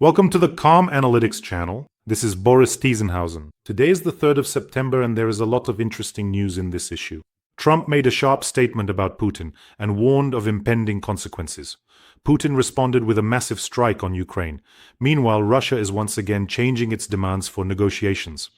Welcome to the Calm Analytics channel. This is Borys Tizengauzen. Today is the 3rd of September and there is a lot of interesting news in this issue. Trump made a sharp statement about Putin and warned of impending consequences. Putin responded with a massive strike on Ukraine. Meanwhile, Russia is once again changing its demands for negotiations.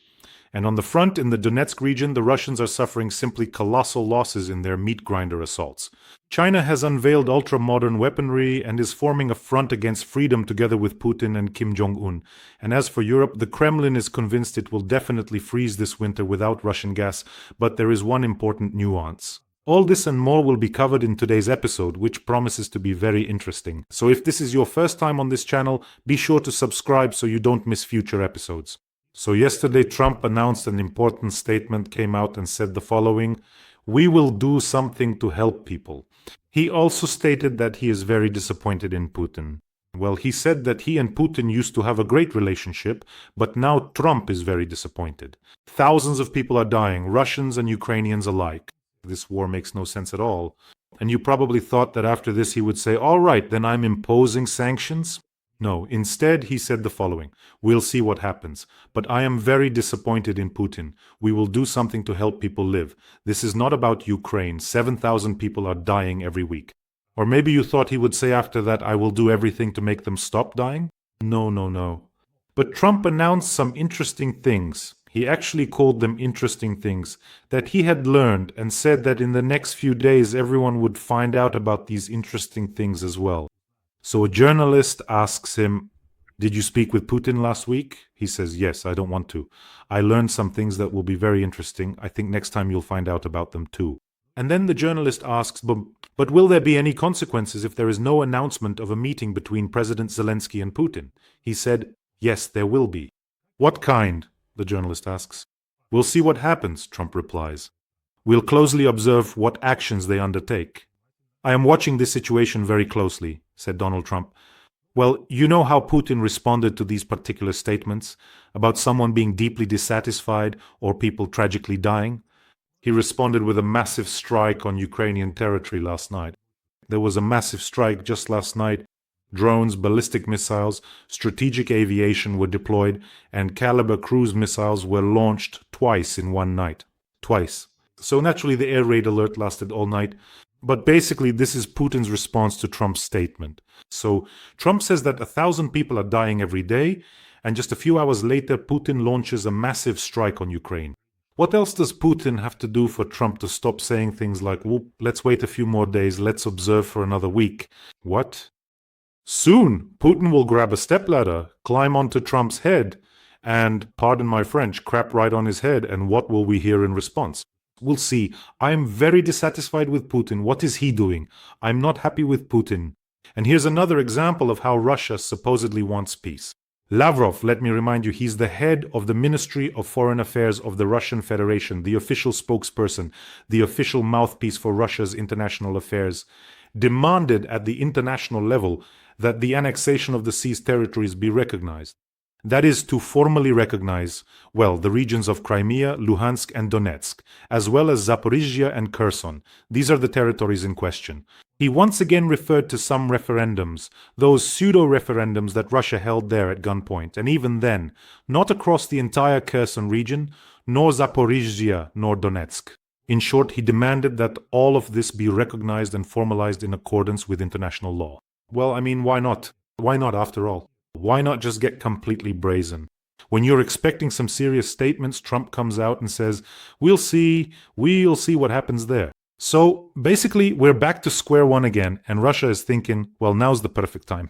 And on the front, in the Donetsk region, the Russians are suffering simply colossal losses in their meat grinder assaults. China has unveiled ultra-modern weaponry and is forming a front against freedom together with Putin and Jong. And as for Europe, the Kremlin is convinced it will definitely freeze this winter without Russian gas, but there is one important nuance. All this and more will be covered in today's episode, which promises to be very interesting. So if this is your first time on this channel, be sure to subscribe so you don't miss future episodes. So yesterday, Trump announced an important statement, came out and said the following: "We will do something to help people." He also stated that he is very disappointed in Putin. Well, he said that he and Putin used to have a great relationship, but now Trump is very disappointed. Thousands of people are dying, Russians and Ukrainians alike. This war makes no sense at all. And you probably thought that after this he would say, "All right, then I'm imposing sanctions." No, instead he said the following: "We'll see what happens, but I am very disappointed in Putin. We will do something to help people live. This is not about Ukraine. 7,000 people are dying every week." Or maybe you thought he would say after that, "I will do everything to make them stop dying." No. But Trump announced some interesting things. He actually called them interesting things that he had learned and said that in the next few days everyone would find out about these interesting things as well. So a journalist asks him, "Did you speak with Putin last week?" He says, "Yes, I don't want to. I learned some things that will be very interesting. I think next time you'll find out about them too." And then the journalist asks, but will there be any consequences if there is no announcement of a meeting between President Zelensky and Putin? He said, "Yes, there will be." "What kind?" the journalist asks. "We'll see what happens," Trump replies. "We'll closely observe what actions they undertake." "I am watching this situation very closely," said Donald Trump. Well, you know how Putin responded to these particular statements about someone being deeply dissatisfied or people tragically dying? He responded with a massive strike on Ukrainian territory last night. There was a massive strike just last night. Drones, ballistic missiles, strategic aviation were deployed, and caliber cruise missiles were launched twice in one night. Twice. So naturally the air raid alert lasted all night. But basically, this is Putin's response to Trump's statement. So Trump says that 1,000 people are dying every day, and just a few hours later, Putin launches a massive strike on Ukraine. What else does Putin have to do for Trump to stop saying things like, "Well, let's wait a few more days, let's observe for another week"? What? Soon, Putin will grab a stepladder, climb onto Trump's head, and, pardon my French, crap right on his head, and what will we hear in response? We'll see. I am very dissatisfied with Putin. What is he doing? I'm not happy with Putin. And here's another example of how Russia supposedly wants peace. Lavrov, let me remind you, he's the head of the Ministry of Foreign Affairs of the Russian Federation, the official spokesperson, the official mouthpiece for Russia's international affairs, demanded at the international level that the annexation of the seized territories be recognized. That is to formally recognize, well, the regions of Crimea, Luhansk and Donetsk, as well as Zaporizhia and Kherson. These are the territories in question. He once again referred to some referendums, those pseudo-referendums that Russia held there at gunpoint, and even then, not across the entire Kherson region, nor Zaporizhia, nor Donetsk. In short, he demanded that all of this be recognized and formalized in accordance with international law. Well, I mean, why not? Why not after all? Why not just get completely brazen? When you're expecting some serious statements, Trump comes out and says, we'll see what happens there. So basically, we're back to square one again, and Russia is thinking, well, now's the perfect time.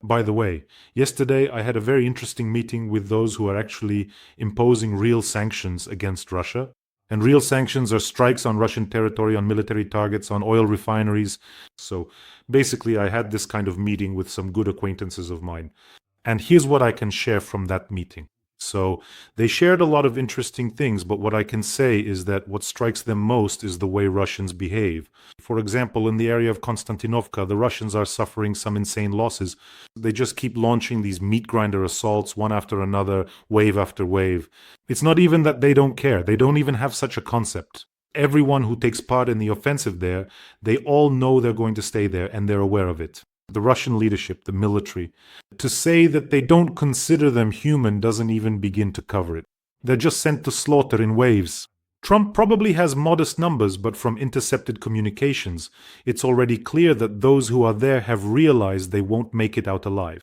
By the way, yesterday I had a very interesting meeting with those who are actually imposing real sanctions against Russia. And real sanctions are strikes on Russian territory, on military targets, on oil refineries. So basically, I had this kind of meeting with some good acquaintances of mine. And here's what I can share from that meeting. So they shared a lot of interesting things, but what I can say is that what strikes them most is the way Russians behave. For example, in the area of Konstantinovka, the Russians are suffering some insane losses. They just keep launching these meat grinder assaults, one after another, wave after wave. It's not even that they don't care. They don't even have such a concept. Everyone who takes part in the offensive there, they all know they're going to stay there and they're aware of it. The Russian leadership, the military. To say that they don't consider them human doesn't even begin to cover it. They're just sent to slaughter in waves. Trump probably has modest numbers, but from intercepted communications, it's already clear that those who are there have realized they won't make it out alive.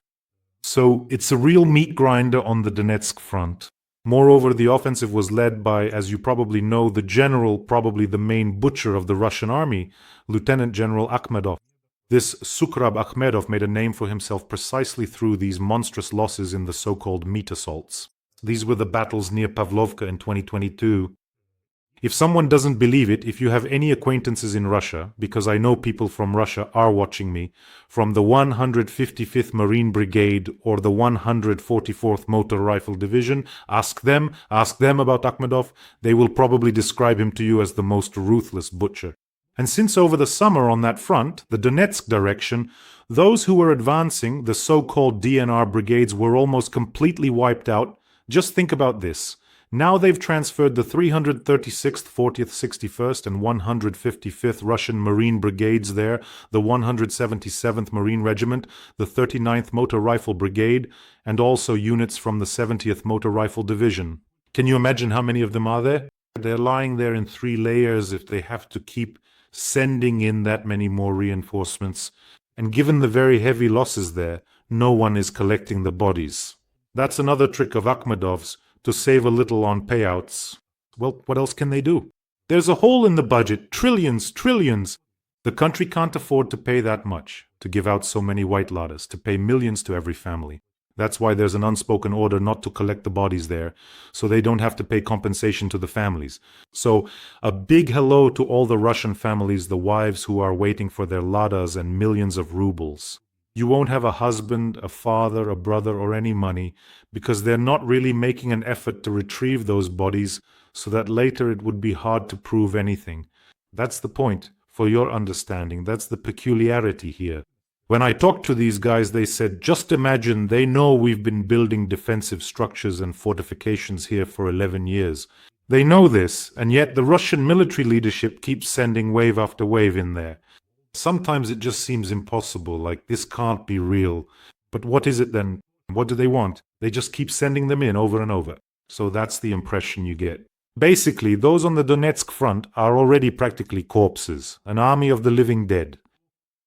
So it's a real meat grinder on the Donetsk front. Moreover, the offensive was led by, as you probably know, the general, probably the main butcher of the Russian army, Lieutenant General Akhmedov. This Sukrab Akhmedov made a name for himself precisely through these monstrous losses in the so-called meat assaults. These were the battles near Pavlovka in 2022. If someone doesn't believe it, if you have any acquaintances in Russia, because I know people from Russia are watching me, from the 155th Marine Brigade or the 144th Motor Rifle Division, ask them about Akhmedov. They will probably describe him to you as the most ruthless butcher. And since over the summer on that front, the Donetsk direction, those who were advancing, the so-called DNR brigades, were almost completely wiped out. Just think about this. Now they've transferred the 336th, 40th, 61st, and 155th Russian Marine Brigades there, the 177th Marine Regiment, the 39th Motor Rifle Brigade, and also units from the 70th Motor Rifle Division. Can you imagine how many of them are there? They're lying there in 3 layers if they have to keep sending in that many more reinforcements. And given the very heavy losses there, no one is collecting the bodies. That's another trick of Akhmedov's, to save a little on payouts. Well, what else can they do? There's a hole in the budget, trillions. The country can't afford to pay that much, to give out so many white ladas, to pay millions to every family. That's why there's an unspoken order not to collect the bodies there, so they don't have to pay compensation to the families. So, a big hello to all the Russian families, the wives who are waiting for their ladas and millions of rubles. You won't have a husband, a father, a brother, or any money, because they're not really making an effort to retrieve those bodies, so that later it would be hard to prove anything. That's the point, for your understanding. That's the peculiarity here. When I talked to these guys, they said, just imagine they know we've been building defensive structures and fortifications here for 11 years. They know this, and yet the Russian military leadership keeps sending wave after wave in there. Sometimes it just seems impossible, like this can't be real. But what is it then? What do they want? They just keep sending them in over and over. So that's the impression you get. Basically, those on the Donetsk front are already practically corpses, an army of the living dead.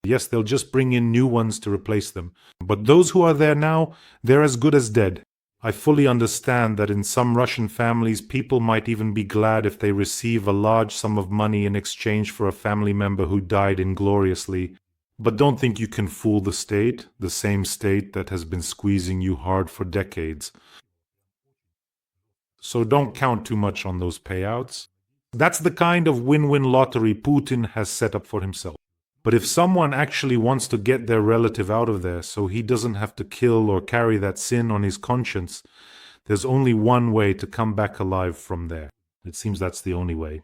Yes, they'll just bring in new ones to replace them. But those who are there now, they're as good as dead. I fully understand that in some Russian families, people might even be glad if they receive a large sum of money in exchange for a family member who died ingloriously. But don't think you can fool the state, the same state that has been squeezing you hard for decades. So don't count too much on those payouts. That's the kind of win-win lottery Putin has set up for himself. But if someone actually wants to get their relative out of there so he doesn't have to kill or carry that sin on his conscience, there's only one way to come back alive from there. It seems that's the only way.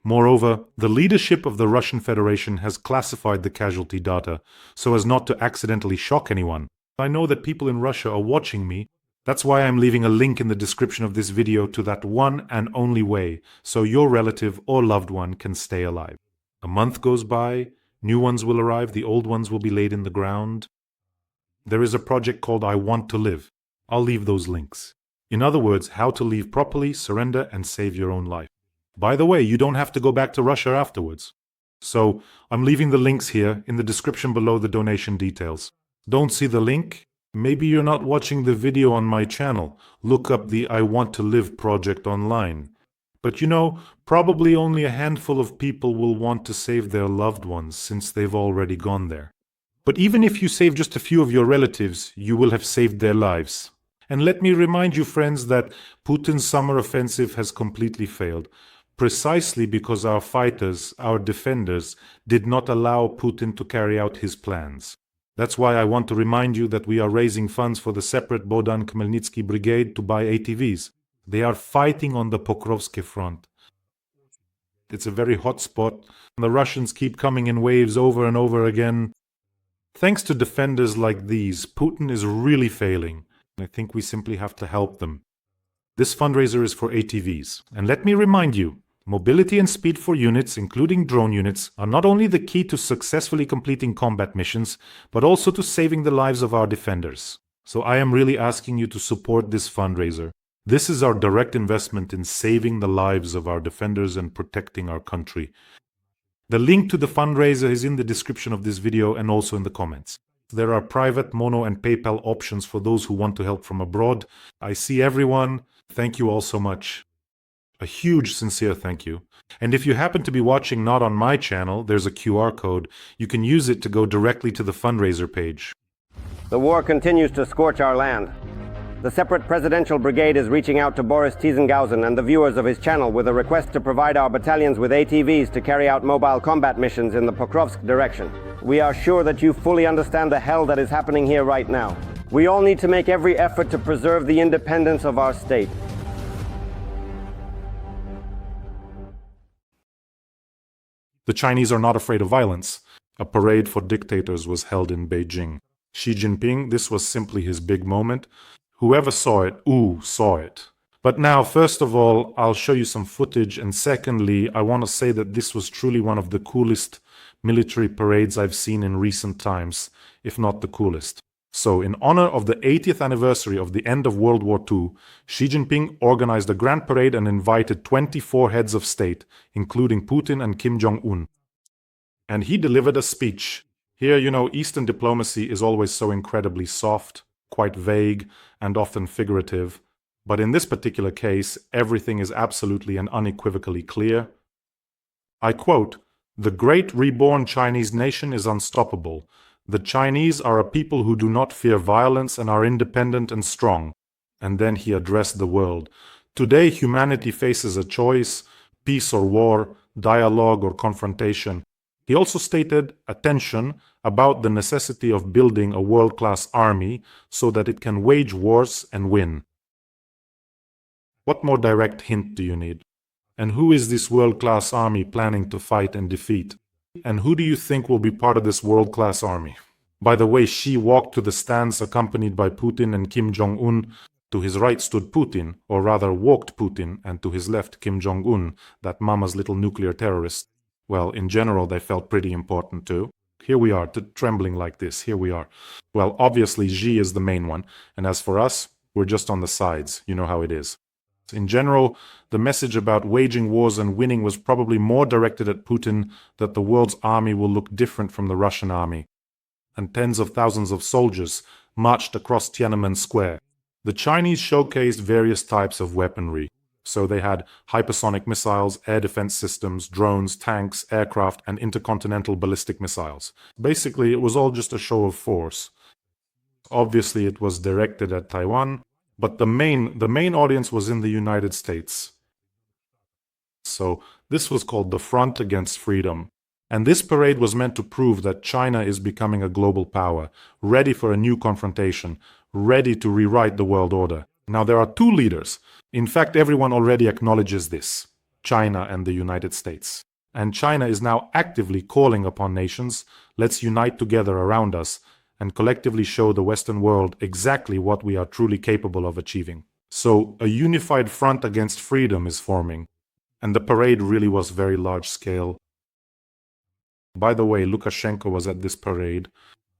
Moreover, the leadership of the Russian Federation has classified the casualty data so as not to accidentally shock anyone. I know that people in Russia are watching me. That's why I'm leaving a link in the description of this video to that one and only way, so your relative or loved one can stay alive. A month goes by, new ones will arrive, the old ones will be laid in the ground. There is a project called I Want to Live. I'll leave those links. In other words, how to leave properly, surrender, and save your own life. By the way, you don't have to go back to Russia afterwards. So, I'm leaving the links here in the description below the donation details. Don't see the link? Maybe you're not watching the video on my channel. Look up the I Want to Live project online. But you know, probably only a handful of people will want to save their loved ones since they've already gone there. But even if you save just a few of your relatives, you will have saved their lives. And let me remind you, friends, that Putin's summer offensive has completely failed, precisely because our fighters, our defenders, did not allow Putin to carry out his plans. That's why I want to remind you that we are raising funds for the separate Bohdan Khmelnytsky brigade to buy ATVs. They are fighting on the Pokrovsky front. It's a very hot spot. The Russians keep coming in waves over and over again. Thanks to defenders like these, Putin is really failing. I think we simply have to help them. This fundraiser is for ATVs. And let me remind you, Mobility and speed for units, including drone units, are not only the key to successfully completing combat missions, but also to saving the lives of our defenders. So I am really asking you to support this fundraiser. This is our direct investment in saving the lives of our defenders and protecting our country. The link to the fundraiser is in the description of this video and also in the comments. There are private, mono, and PayPal options for those who want to help from abroad. I see everyone. Thank you all so much. A huge, sincere thank you. And if you happen to be watching not on my channel, there's a QR code. You can use it to go directly to the fundraiser page. The war continues to scorch our land. The separate presidential brigade is reaching out to Borys Tizengauzen and the viewers of his channel with a request to provide our battalions with ATVs to carry out mobile combat missions in the Pokrovsk direction. We are sure that you fully understand the hell that is happening here right now. We all need to make every effort to preserve the independence of our state. The Chinese are not afraid of violence. A parade for dictators was held in Beijing. Xi Jinping, this was simply his big moment. Whoever saw it, saw it. But now, first of all, I'll show you some footage, and secondly, I want to say that this was truly one of the coolest military parades I've seen in recent times, if not the coolest. So, in honor of the 80th anniversary of the end of World War II, Xi Jinping organized a grand parade and invited 24 heads of state, including Putin and Kim Jong-un. And he delivered a speech. Here, Eastern diplomacy is always so incredibly soft, quite vague, and often figurative. But in this particular case, everything is absolutely and unequivocally clear. I quote, "The great reborn Chinese nation is unstoppable. The Chinese are a people who do not fear violence and are independent and strong." And then he addressed the world. "Today humanity faces a choice, peace or war, dialogue or confrontation." He also stated, attention, about the necessity of building a world-class army so that it can wage wars and win. What more direct hint do you need? And who is this world-class army planning to fight and defeat? And who do you think will be part of this world-class army? By the way, Xi walked to the stands accompanied by Putin and Kim Jong-un. To his right stood Putin, or rather walked Putin, and to his left Kim Jong-un, that mama's little nuclear terrorist. Well, in general, they felt pretty important too. Here we are, trembling like this, here we are. Well, obviously Xi is the main one, and as for us, we're just on the sides, you know how it is. In general, the message about waging wars and winning was probably more directed at Putin, that the world's army will look different from the Russian army. And tens of thousands of soldiers marched across Tiananmen Square. The Chinese showcased various types of weaponry. So they had hypersonic missiles, air defense systems, drones, tanks, aircraft, and intercontinental ballistic missiles. Basically, it was all just a show of force. Obviously, it was directed at Taiwan, but the main audience was in the United States. So this was called the Front Against Freedom. And this parade was meant to prove that China is becoming a global power, ready for a new confrontation, ready to rewrite the world order. Now, there are two leaders. In fact, everyone already acknowledges this, China and the United States. And China is now actively calling upon nations, let's unite together around us and collectively show the Western world exactly what we are truly capable of achieving. So, a unified front against freedom is forming. And the parade really was very large scale. By the way, Lukashenko was at this parade.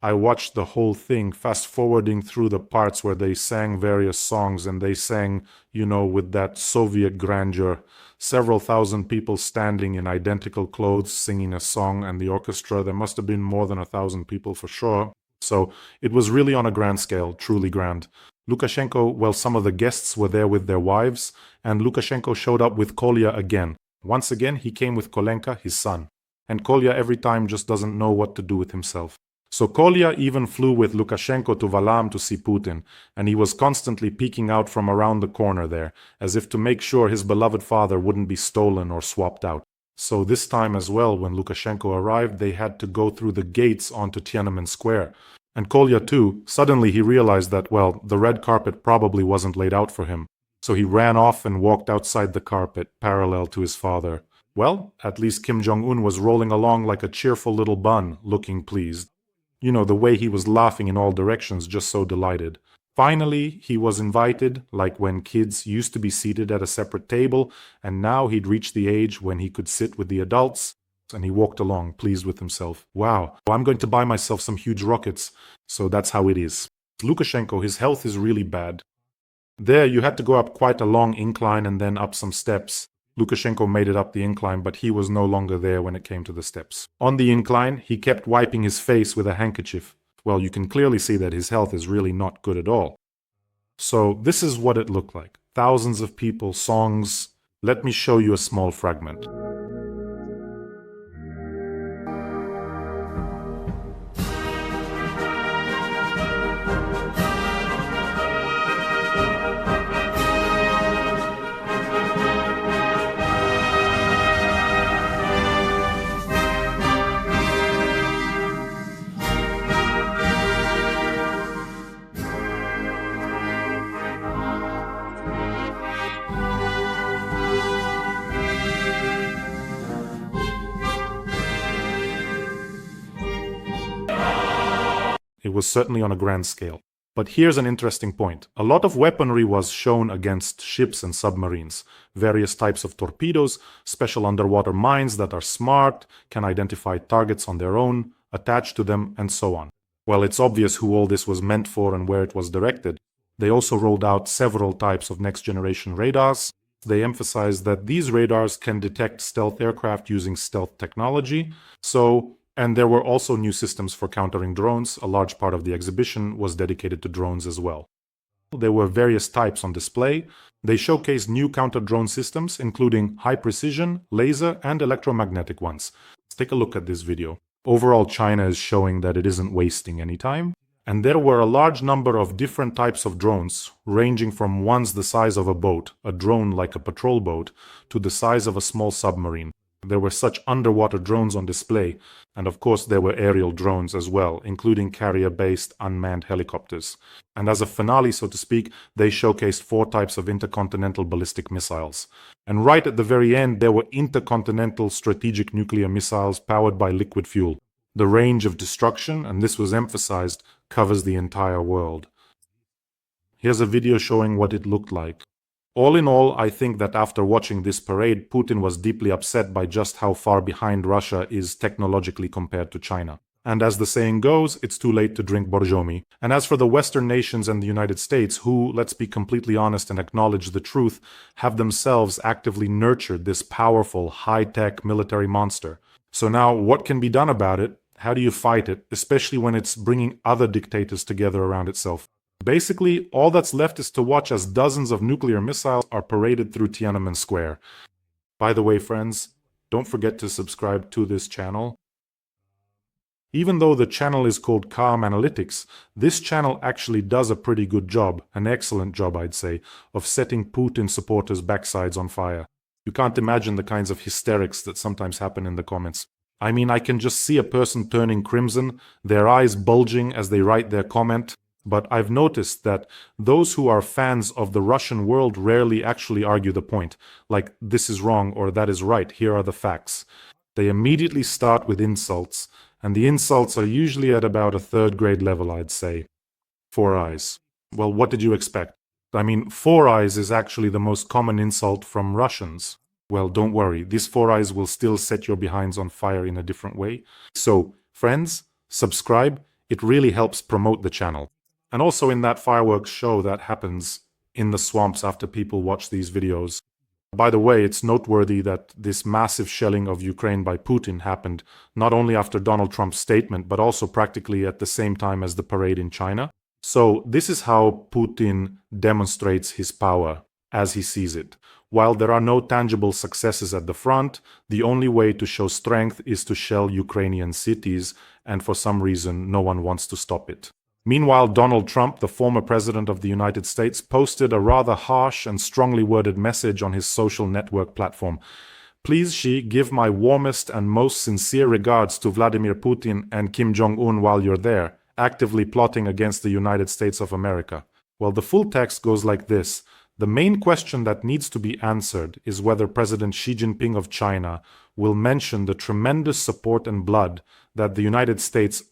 I watched the whole thing, fast-forwarding through the parts where they sang various songs, and they sang, with that Soviet grandeur. Several thousand people standing in identical clothes singing a song, and the orchestra, there must have been more than 1,000 people for sure. So it was really on a grand scale, truly grand. Lukashenko, well, some of the guests were there with their wives, and Lukashenko showed up with Kolya again. Once again, he came with Kolenka, his son. And Kolya every time just doesn't know what to do with himself. So Kolya even flew with Lukashenko to Valam to see Putin, and he was constantly peeking out from around the corner there, as if to make sure his beloved father wouldn't be stolen or swapped out. So this time as well, when Lukashenko arrived, they had to go through the gates onto Tiananmen Square. And Kolya too, suddenly he realized that, well, the red carpet probably wasn't laid out for him. So he ran off and walked outside the carpet, parallel to his father. Well, at least Kim Jong-un was rolling along like a cheerful little bun, looking pleased. The way he was laughing in all directions, just so delighted. Finally, he was invited, like when kids used to be seated at a separate table, and now he'd reached the age when he could sit with the adults, and he walked along, pleased with himself. Wow, I'm going to buy myself some huge rockets. So that's how it is. Lukashenko, his health is really bad. There, you had to go up quite a long incline and then up some steps. Lukashenko made it up the incline, but he was no longer there when it came to the steps. On the incline, he kept wiping his face with a handkerchief. Well, you can clearly see that his health is really not good at all. So this is what it looked like. Thousands of people, songs. Let me show you a small fragment. It was certainly on a grand scale. But here's an interesting point. A lot of weaponry was shown against ships and submarines. Various types of torpedoes, special underwater mines that are smart, can identify targets on their own, attach to them, and so on. Well, it's obvious who all this was meant for and where it was directed. They also rolled out several types of next-generation radars. They emphasized that these radars can detect stealth aircraft using stealth technology. And there were also new systems for countering drones. A large part of the exhibition was dedicated to drones as well. There were various types on display. They showcased new counter-drone systems, including high-precision, laser, and electromagnetic ones. Let's take a look at this video. Overall, China is showing that it isn't wasting any time. And there were a large number of different types of drones, ranging from ones the size of a boat, a drone like a patrol boat, to the size of a small submarine. There were such underwater drones on display, and of course there were aerial drones as well, including carrier-based unmanned helicopters. And as a finale, so to speak, they showcased 4 types of intercontinental ballistic missiles. And right at the very end, there were intercontinental strategic nuclear missiles powered by liquid fuel. The range of destruction, and this was emphasized, covers the entire world. Here's a video showing what it looked like. All in all, I think that after watching this parade, Putin was deeply upset by just how far behind Russia is technologically compared to China. And as the saying goes, it's too late to drink borjomi. And as for the Western nations and the United States, who, let's be completely honest and acknowledge the truth, have themselves actively nurtured this powerful, high-tech military monster. So now, what can be done about it? How do you fight it, especially when it's bringing other dictators together around itself? Basically, all that's left is to watch as dozens of nuclear missiles are paraded through Tiananmen Square. By the way, friends, don't forget to subscribe to this channel. Even though the channel is called Calm Analytics, this channel actually does a pretty good job, an excellent job I'd say, of setting Putin supporters' backsides on fire. You can't imagine the kinds of hysterics that sometimes happen in the comments. I mean, I can just see a person turning crimson, their eyes bulging as they write their comment. But I've noticed that those who are fans of the Russian world rarely actually argue the point, like this is wrong or that is right, here are the facts. They immediately start with insults, and the insults are usually at about a 3rd grade level, I'd say. 4 eyes. Well, what did you expect? I mean, 4 eyes is actually the most common insult from Russians. Well, don't worry, these 4 eyes will still set your behinds on fire in a different way. So, friends, subscribe, it really helps promote the channel. And also in that fireworks show that happens in the swamps after people watch these videos. By the way, it's noteworthy that this massive shelling of Ukraine by Putin happened not only after Donald Trump's statement, but also practically at the same time as the parade in China. So this is how Putin demonstrates his power as he sees it. While there are no tangible successes at the front, the only way to show strength is to shell Ukrainian cities, and for some reason no one wants to stop it. Meanwhile, Donald Trump, the former president of the United States, posted a rather harsh and strongly worded message on his social network platform. Please, Xi, give my warmest and most sincere regards to Vladimir Putin and Kim Jong-un while you're there, actively plotting against the United States of America. Well, the full text goes like this. The main question that needs to be answered is whether President Xi Jinping of China will mention the tremendous support and blood that the United States,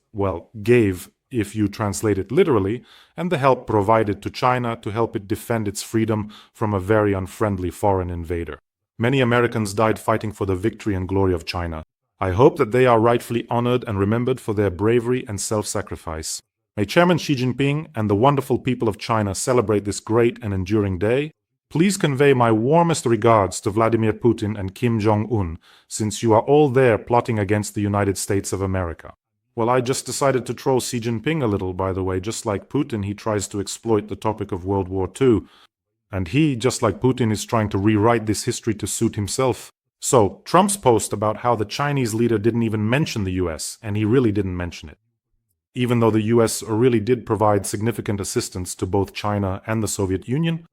gave if you translate it literally, and the help provided to China to help it defend its freedom from a very unfriendly foreign invader. Many Americans died fighting for the victory and glory of China. I hope that they are rightfully honored and remembered for their bravery and self-sacrifice. May Chairman Xi Jinping and the wonderful people of China celebrate this great and enduring day. Please convey my warmest regards to Vladimir Putin and Kim Jong-un, since you are all there plotting against the United States of America. Well, I just decided to troll Xi Jinping a little, by the way. Just like Putin, he tries to exploit the topic of World War II. And he, just like Putin, is trying to rewrite this history to suit himself. So, Trump's post about how the Chinese leader didn't even mention the US, and he really didn't mention it, even though the US really did provide significant assistance to both China and the Soviet Union.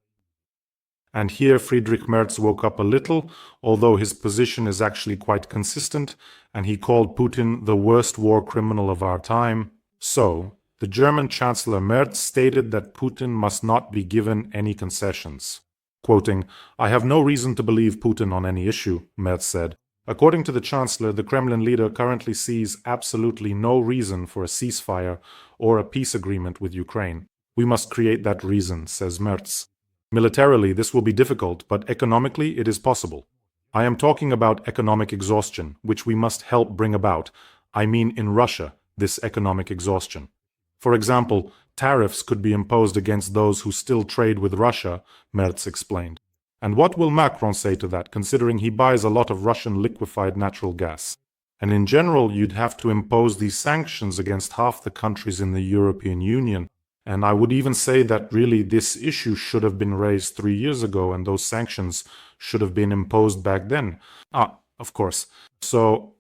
And here Friedrich Merz woke up a little, although his position is actually quite consistent, and he called Putin the worst war criminal of our time. So, the German Chancellor Merz stated that Putin must not be given any concessions. Quoting, "I have no reason to believe Putin on any issue," Merz said. According to the Chancellor, the Kremlin leader currently sees absolutely no reason for a ceasefire or a peace agreement with Ukraine. "We must create that reason," says Merz. "Militarily, this will be difficult, but economically, it is possible. I am talking about economic exhaustion, which we must help bring about. I mean in Russia, this economic exhaustion. For example, tariffs could be imposed against those who still trade with Russia," Merz explained. And what will Macron say to that, considering he buys a lot of Russian liquefied natural gas? And in general, you'd have to impose these sanctions against half the countries in the European Union. And I would even say that really this issue should have been raised 3 years ago, and those sanctions should have been imposed back then. Of course. So,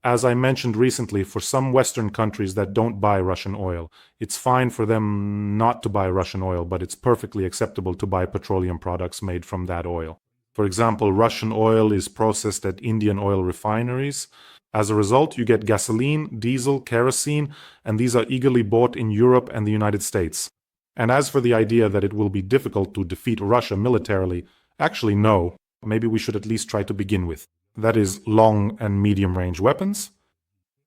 as I mentioned recently, for some Western countries that don't buy Russian oil, it's fine for them not to buy Russian oil, but it's perfectly acceptable to buy petroleum products made from that oil. For example, Russian oil is processed at Indian oil refineries. As a result, you get gasoline, diesel, kerosene, and these are eagerly bought in Europe and the United States. And as for the idea that it will be difficult to defeat Russia militarily, actually no. Maybe we should at least try to begin with. That is, long and medium-range weapons.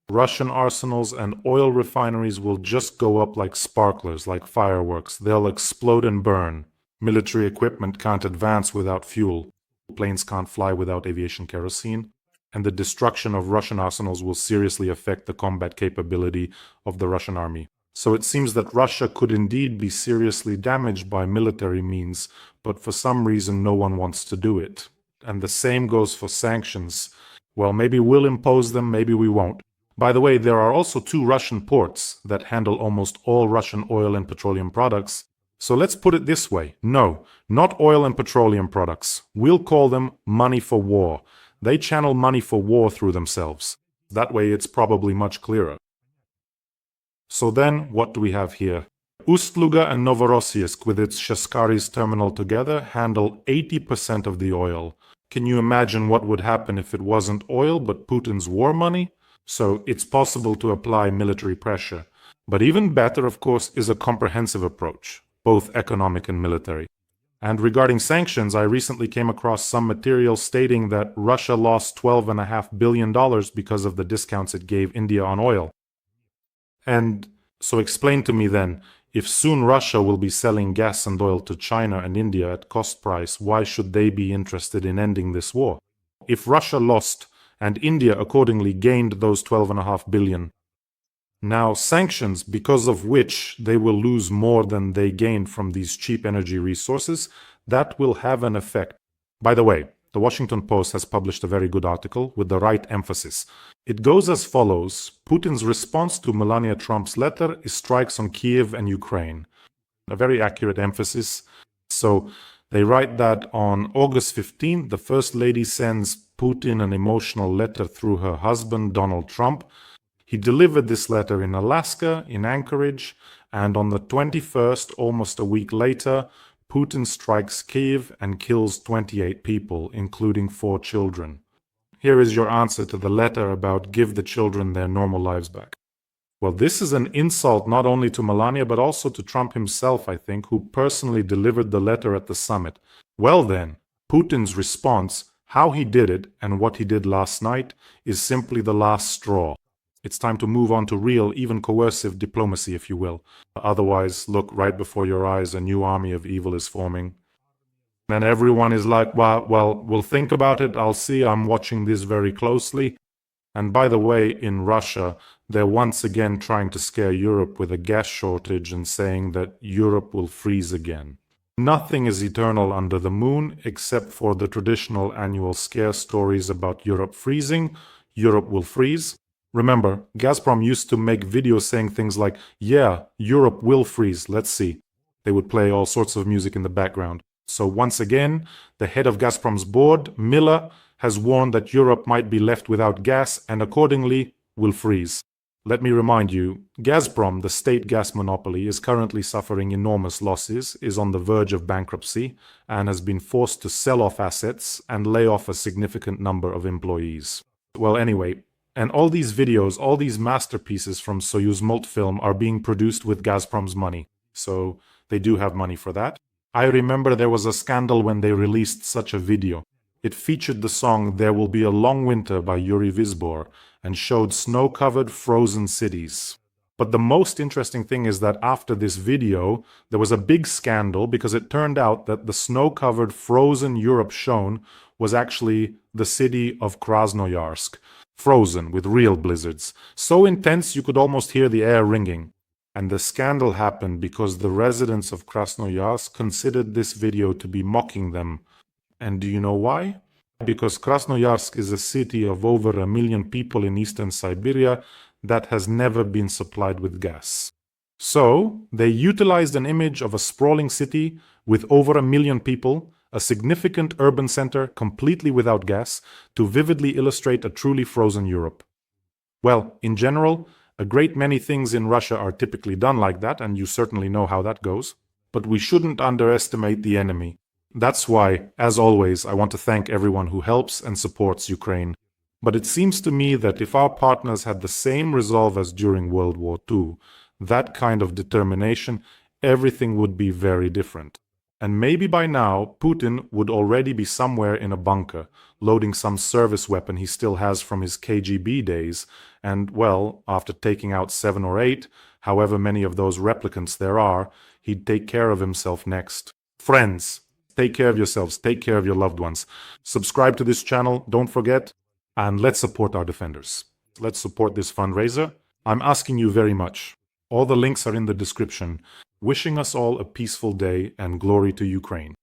Russian arsenals and oil refineries will just go up like sparklers, like fireworks. They'll explode and burn. Military equipment can't advance without fuel. Planes can't fly without aviation kerosene. And the destruction of Russian arsenals will seriously affect the combat capability of the Russian army. So it seems that Russia could indeed be seriously damaged by military means, but for some reason no one wants to do it. And the same goes for sanctions. Well, maybe we'll impose them, maybe we won't. By the way, there are also 2 Russian ports that handle almost all Russian oil and petroleum products. So let's put it this way. No, not oil and petroleum products. We'll call them money for war. They channel money for war through themselves. That way it's probably much clearer. So then, what do we have here? Ust-Luga and Novorossiysk, with its Shashkaris terminal together, handle 80% of the oil. Can you imagine what would happen if it wasn't oil but Putin's war money? So it's possible to apply military pressure. But even better, of course, is a comprehensive approach, both economic and military. And regarding sanctions, I recently came across some material stating that Russia lost $12.5 billion because of the discounts it gave India on oil. And so explain to me then, if soon Russia will be selling gas and oil to China and India at cost price, why should they be interested in ending this war? If Russia lost and India accordingly gained those $12.5 billion, now sanctions, because of which they will lose more than they gained from these cheap energy resources, that will have an effect. By the way, the Washington Post has published a very good article with the right emphasis. It goes as follows: Putin's response to Melania Trump's letter is strikes on Kiev and Ukraine. A very accurate emphasis. So they write that on August 15th, the First Lady sends Putin an emotional letter through her husband, Donald Trump. He delivered this letter in Alaska, in Anchorage, and on the 21st, almost a week later, Putin strikes Kiev and kills 28 people, including 4 children. Here is your answer to the letter about give the children their normal lives back. Well, this is an insult not only to Melania, but also to Trump himself, I think, who personally delivered the letter at the summit. Well then, Putin's response, how he did it and what he did last night, is simply the last straw. It's time to move on to real, even coercive diplomacy, if you will. Otherwise, look, right before your eyes, a new army of evil is forming. And everyone is like, well, we'll think about it. I'll see. I'm watching this very closely. And by the way, in Russia, they're once again trying to scare Europe with a gas shortage and saying that Europe will freeze again. Nothing is eternal under the moon except for the traditional annual scare stories about Europe freezing. Europe will freeze. Remember, Gazprom used to make videos saying things like, yeah, Europe will freeze, let's see. They would play all sorts of music in the background. So once again, the head of Gazprom's board, Miller, has warned that Europe might be left without gas and accordingly will freeze. Let me remind you, Gazprom, the state gas monopoly, is currently suffering enormous losses, is on the verge of bankruptcy, and has been forced to sell off assets and lay off a significant number of employees. Well, anyway, and all these videos, all these masterpieces from Soyuz Multfilm are being produced with Gazprom's money. So they do have money for that. I remember there was a scandal when they released such a video. It featured the song There Will Be a Long Winter by Yuri Vizbor and showed snow-covered frozen cities. But the most interesting thing is that after this video, there was a big scandal because it turned out that the snow-covered frozen Europe shown was actually the city of Krasnoyarsk, frozen with real blizzards, so intense you could almost hear the air ringing. And the scandal happened because the residents of Krasnoyarsk considered this video to be mocking them. And do you know why? Because Krasnoyarsk is a city of over 1 million people in eastern Siberia that has never been supplied with gas. So, they utilized an image of a sprawling city with over 1 million people, a significant urban center completely without gas, to vividly illustrate a truly frozen Europe. Well, in general, a great many things in Russia are typically done like that, and you certainly know how that goes. But we shouldn't underestimate the enemy. That's why, as always, I want to thank everyone who helps and supports Ukraine. But it seems to me that if our partners had the same resolve as during World War II, that kind of determination, everything would be very different. And maybe by now, Putin would already be somewhere in a bunker, loading some service weapon he still has from his KGB days, and, well, after taking out 7 or 8, however many of those replicants there are, he'd take care of himself next. Friends, take care of yourselves, take care of your loved ones. Subscribe to this channel, don't forget, and let's support our defenders. Let's support this fundraiser. I'm asking you very much. All the links are in the description. Wishing us all a peaceful day and glory to Ukraine.